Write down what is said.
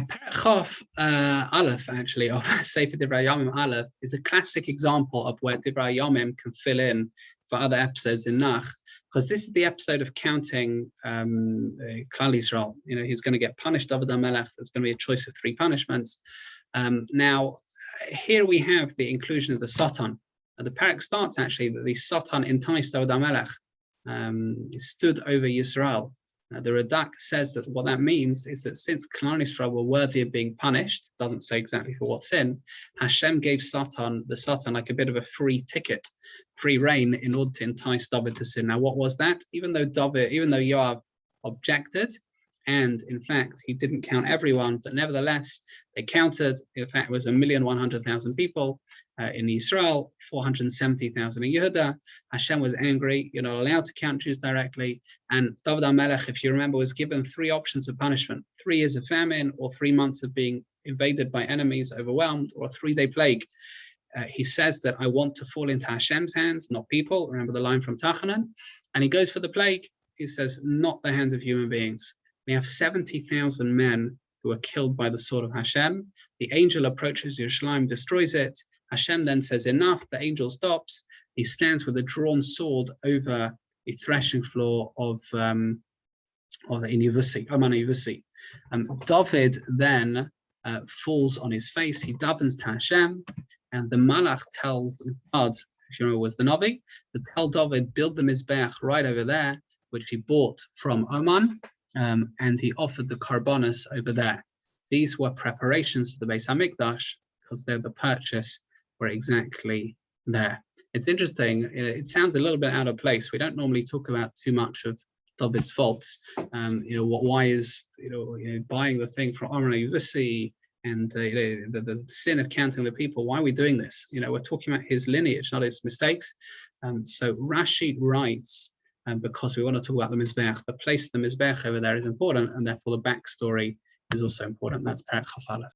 Perek Chof Aleph, actually, of Sefer Divrei Hayamim Alef, is a classic example of where Divrei Hayamim can fill in for other episodes in Nach, because this is the episode of counting Klal Yisrael. You know, he's going to get punished, David HaMelech. There's going to be a choice of 3 punishments. Now, here we have the inclusion of the Satan. The perek starts actually that the Satan enticed David HaMelech, stood over Yisrael. The Radak says that what that means is that since Klal Yisrael were worthy of being punished, doesn't say exactly for what sin, Hashem gave the Satan like a bit of a free ticket, free rein in order to entice David to sin. Now, what was that? Even though Yoav objected, and in fact, he didn't count everyone, but nevertheless, they counted. In fact, it was 1,100,000 people in Israel, 470,000 in Yehuda. Hashem was angry. You're not allowed to count Jews directly. And David HaMelech, if you remember, was given 3 options of punishment: 3 years of famine, or 3 months of being invaded by enemies, overwhelmed, or a 3-day plague. He says that I want to fall into Hashem's hands, not people. Remember the line from Tachanan? And he goes for the plague. He says, not the hands of human beings. We have 70,000 men who are killed by the sword of Hashem. The angel approaches Yerushalayim, destroys it. Hashem then says, enough. The angel stops. He stands with a drawn sword over the threshing floor of Oman Yevusi. David then falls on his face. He davens to Hashem, and the Malach tells God, if you remember, was the Navi, to tell David, build the Mizbeach right over there, which he bought from Oman. And he offered the Karbonos over there. These were preparations to the Beis HaMikdash, because they're the purchase were exactly there. It's interesting. It sounds a little bit out of place. We don't normally talk about too much of David's fault. Why is buying the thing from Oman Yevusi and the sin of counting the people? Why are we doing this? We're talking about his lineage, not his mistakes. So Rashi writes, because we want to talk about the Mizbeach, the place of the Mizbeach over there is important, and therefore the backstory is also important. That's perek Chof Aleph.